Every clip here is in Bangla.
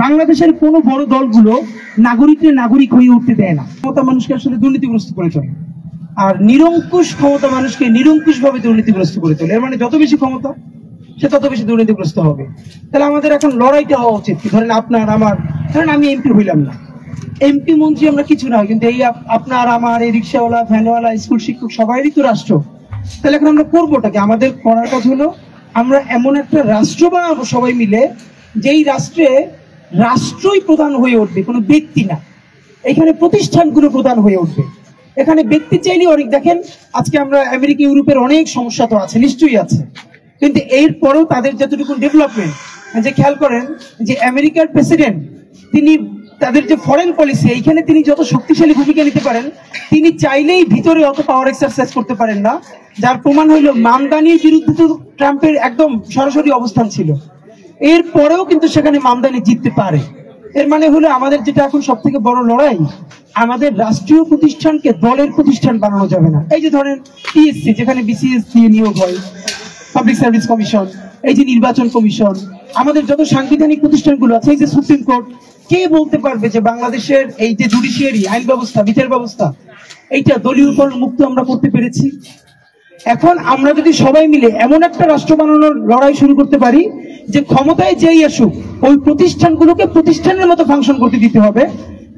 বাংলাদেশের কোনো বড় দলগুলো নাগরিকদের নাগরিক হয়ে উঠতে দেয় না। ক্ষমতা মানুষকে আসলে দুর্নীতিগ্রস্ত করে চলে, আর নিরঙ্কুশ ক্ষমতা মানুষকে নিরঙ্কুশ ভাবে দুর্নীতিগ্রস্ত করে তোলে। এর মানে যত বেশি ক্ষমতা সে তত বেশি দুর্নীতিগ্রস্ত হবে। তাহলে আমাদের এখন লড়াইটা হওয়া উচিত। ধরেন আপনার আমার, ধরেন আমি এমপি হইলাম না, এমপি মন্ত্রী আমরা কিছু না, কিন্তু এই আপনার আমার এই রিক্সাওয়ালা, ভ্যানওয়ালা, স্কুল শিক্ষক সবাইরই তো রাষ্ট্র। তাহলে এখন আমরা করবোটাকে, আমাদের করার কথা হলো আমরা এমন একটা রাষ্ট্র বানাবো সবাই মিলে, যেই রাষ্ট্রে রাষ্ট্রই প্রধান হয়ে উঠবে, কোনো ব্যক্তি না। এখানে প্রতিষ্ঠানগুলো প্রধান হয়ে উঠবে। এখানে ব্যক্তি চাইলেই অনেক, দেখেন আজকে আমরা আমেরিকা ইউরোপের অনেক সমস্যা তো আছে, নিশ্চয়ই আছে, কিন্তু এরপরেও তাদের যতটুকু ডেভেলপমেন্ট, যে খেয়াল করেন যে আমেরিকার প্রেসিডেন্ট, তিনি তাদের যে ফরেন পলিসি, এইখানে তিনি যত শক্তিশালী ভূমিকা নিতে পারেন, তিনি চাইলেই ভিতরে অত পাওয়ার এক্সারসাইজ করতে পারেন না। যার প্রমাণ হইল মামদানির বিরুদ্ধে তো ট্রাম্পের একদম সরাসরি অবস্থান ছিল, এরপরেও কিন্তু সেখানে মামদানি জিততে পারে। এর মানে হলো আমাদের যেটা এখন সব থেকে বড় লড়াই, আমাদের রাষ্ট্রীয় প্রতিষ্ঠানকে দলের প্রতিষ্ঠান বানানো যাবে না। এই যে ধরেন পিএসসি, যেখানে বিসিএস দিয়ে নিয়োগ হয়, পাবলিক সার্ভিস কমিশন, এই যে নির্বাচন কমিশন, আমাদের যত সাংবিধানিক প্রতিষ্ঠানগুলো আছে, এই যে সুপ্রিম কোর্ট, কে বলতে পারবে যে বাংলাদেশের এই যে জুডিশিয়ারি, আইন ব্যবস্থা, বিচার ব্যবস্থা, এইটা দলীয়করণ মুক্ত আমরা করতে পেরেছি? এখন আমরা যদি সবাই মিলে এমন একটা রাষ্ট্র বানানোর লড়াই শুরু করতে পারি যে ক্ষমতায় যেই আসুক ওই প্রতিষ্ঠানগুলোকে প্রতিষ্ঠানের মতো ফাংশন করতে দিতে হবে,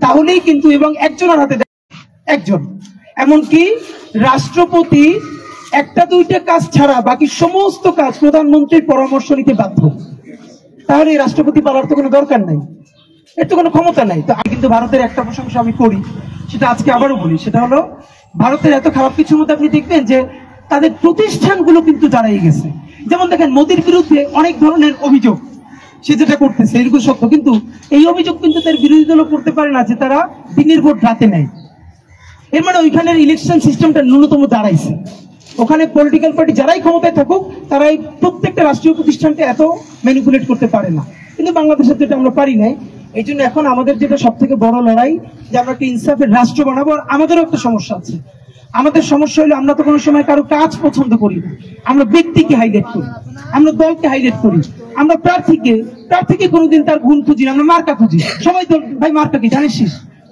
তাহলেই কিন্তু, এবং একজনের হাতে একজন, এমনকি রাষ্ট্রপতি একটা দুইটা কাজ ছাড়া বাকি সমস্ত কাজ প্রধানমন্ত্রীর পরামর্শ নিতে বাধ্য। তাহলে এই রাষ্ট্রপতি পালার তো কোনো দরকার নাই, এর তো কোনো ক্ষমতা নাই। তো কিন্তু ভারতের একটা প্রশংসা আমি করি, সেটা আজকে আবারও বলি, সেটা হলো ভারতের এত খারাপ কিছুর মধ্যে আপনি দেখবেন যে তাদের প্রতিষ্ঠানগুলো কিন্তু দাঁড়াই গেছে। যেমন দেখেন মোদির বিরুদ্ধে অনেক ধরনের অভিযোগ, সে যেটা করতেছে এরকম সত্য, কিন্তু এই অভিযোগ কিন্তু তার বিরোধী দলও করতে পারে না যে তারা দিনের ভোট রাতে নেয়। এর মানে ওইখানের ইলেকশন সিস্টেমটা ন্যূনতম দাঁড়াইছে। ওখানে পলিটিক্যাল পার্টি যারাই ক্ষমতায় থাকুক, তারাই প্রত্যেকটা রাষ্ট্রীয় প্রতিষ্ঠানকে এত ম্যানিপুলেট করতে পারে না। কিন্তু বাংলাদেশের যেটা আমরা পারি নাই। এই জন্য এখন আমাদের যেটা সব থেকে বড় লড়াই, যে আমরা একটা ইনসাফের রাষ্ট্র বানাবো। আর আমাদেরও একটা সমস্যা আছে, আমাদের সমস্যা হলো আমরা তো কোনো সময় কারো কাজ পছন্দ করি না, আমরা ব্যক্তিকে হাইলাইট করি, আমরা দলকে হাইলাইট করি, আমরা প্রার্থীকে কোনোদিন তার গুণ খুঁজি না, আমরা মার্কা খুঁজি। সবাই তো ভাই মার্কা কি জানিস,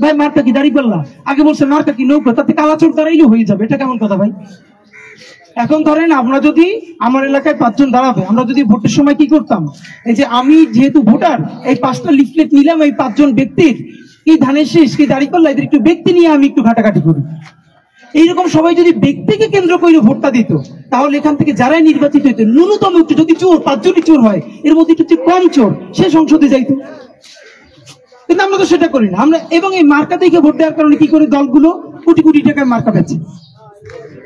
ভাই মার্কা কি দাঁড়িপাল্লা, আগে বলছে মার্কা কি নৌকা, তাতে কালাচোর দাঁড়াইলেও হয়ে যাবে, এটা কেমন কথা ভাই? এখন ধরেন আমরা যদি, আমার এলাকায় 5 জন দাঁড়াবে, আমরা যদি ভোটের সময় কি করতাম, এই যে আমি যেহেতু ভোটার, এই 5টা লিফলেট নিলাম এই 5 জন ব্যক্তির, কি ধানের শীষ কি দাঁড়িপাল্লা, এদের একটু ব্যক্তি নিয়ে আমি একটু ঘাটাঘাটি করি। এইরকম সবাই যদি ব্যক্তিকে কেন্দ্র করে ভোটটা দিত, তাহলে এখান থেকে যারাই নির্বাচিত হইতো, ন্যূনতম একটু, যদি চোর 5 জনই চোর হয়, এর মধ্যে একটু কম চোর সে সংসদে যাইতো। কিন্তু আমরা তো সেটা করি না। আমরা এবং এই মার্কা দেখে ভোট দেওয়ার কারণে কি করে দলগুলো কোটি কোটি টাকায় মার্কা বেচে,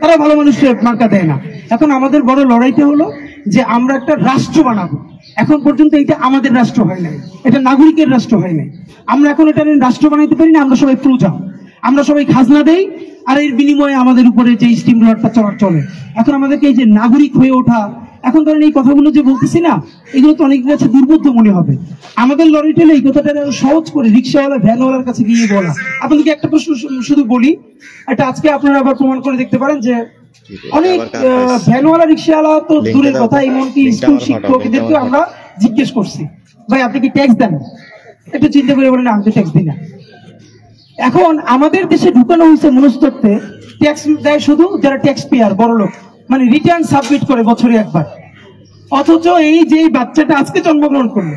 তারা ভালো মানুষের মার্কা দেয় না। এখন আমাদের বড় লড়াইটা হলো যে আমরা একটা রাষ্ট্র বানাবো। এখন পর্যন্ত এটা আমাদের রাষ্ট্র হয় নাই, এটা নাগরিকের রাষ্ট্র হয় নাই। আমরা এখন এটা রাষ্ট্র বানাইতে পারি না, আমরা সবাই প্রজা, আমরা সবাই খাজনা দেই, আর এর বিনিময়ে আমাদের উপরে যে স্টিমুলারটা চলে। এখন আমাদেরকে এই যে নাগরিক হয়ে ওঠা, এখন ধরেন এই কথাগুলো যে বলতেছি না, এগুলো তো অনেকের কাছে দুর্বোধ্য মনে হবে। আমাদের লড়াইটা এই কথাটা সহজ করে রিক্সাওয়ালা, ভ্যানওয়ালার কাছে গিয়ে বলা। আপনাদেরকে একটা প্রশ্ন শুধু বলি, এটা আজকে আপনারা আবার প্রমাণ করে দেখতে পারেন যে অনেক ভ্যানওয়ালা, রিক্সাওয়ালা তো দূরের কথা, এমনকি স্কুল শিক্ষক, এদেরকে আমরা জিজ্ঞেস করছি, ভাই আপনি কি ট্যাক্স দেন? একটু চিন্তা করে বলেন, আমি তো ট্যাক্স দিই না। এখন আমাদের দেশে ঢুকানো হয়েছে মনস্তত্ত্বে, ট্যাক্স দেয় শুধু যারা ট্যাক্স পেয়ার, বড় লোক, মানে রিটার্ন সাবমিট করে বছরে একবার। অথচ এই যে বাচ্চাটা আজকে জন্মগ্রহণ করলো,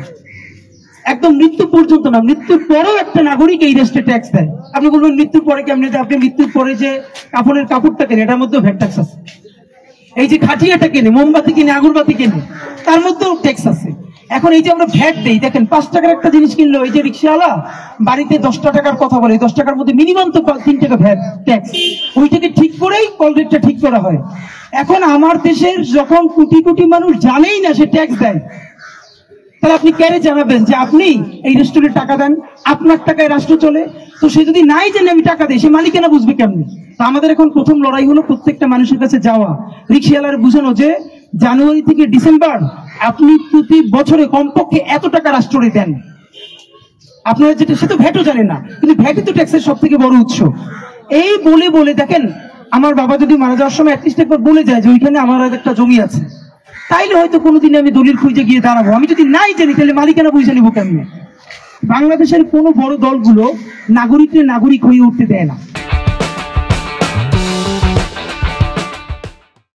একদম মৃত্যু পর্যন্ত না, মৃত্যুর পরেও একটা নাগরিক এই দেশে ট্যাক্স দেয়। আপনি বলবেন মৃত্যুর পরে কেমনি? আপনি মৃত্যুর পরে যে কাপড়ের কাপড়টা কেনে, এটার মধ্যেও ভ্যাট ট্যাক্স আছে। এই যে খাটিয়াটা কেনে, মোমবাতি কিনে, আগরবাতি কেনে, তার মধ্যেও ট্যাক্স আছে। এখন এই যে আমরা ভ্যাট দেই, দেখেন 5 টাকার একটা জিনিস কিনলো, এই যে রিক্সাওয়ালা বাড়িতে 10 টাকার কথা বলে, 10 টাকার মধ্যে মিনিমাম তো 3 টাকা ভ্যাট ট্যাক্স, ওইটাকে ঠিক করেই কল রেটটা ঠিক করা হয়। এখন আমার দেশের যখন কোটি কোটি মানুষ জানেই না সে ট্যাক্স দেয়, তাহলে আপনি কেন জানাবেন যে আপনি এই রেস্টুরেন্টে টাকা দেন, আপনার টাকায় রাষ্ট্র চলে? তো সে যদি নাই জানে আমি টাকা দিই, সে মালিকানা বুঝবে কেমনি? তো আমাদের এখন প্রথম লড়াই হলো প্রত্যেকটা মানুষের কাছে যাওয়া, রিক্সাওয়ালার বুঝানো যে জানুয়ারি থেকে ডিসেম্বর আপনি প্রতি বছরে কমপক্ষে এত টাকা রাষ্ট্রে দেন। আপনারা যেটা, সে তো ভ্যাটও জানে না, কিন্তু ভ্যাটই তো ট্যাক্সের সব থেকে বড় উৎস। এই বলে বলে দেখেন, আমার বাবা যদি মারা যাওয়ার সময় অ্যাটলিস্ট একবার বলে যায় যে ওইখানে আমার একটা জমি আছে, তাইলে হয়তো কোনোদিন আমি দলিল খুঁজে গিয়ে দাঁড়াবো। আমি যদি নাই জানি তাহলে মালিকানা বুঝে নিবো কেমনে? বাংলাদেশের কোনো বড় দলগুলো নাগরিককে নাগরিক হয়ে উঠতে দেয় না।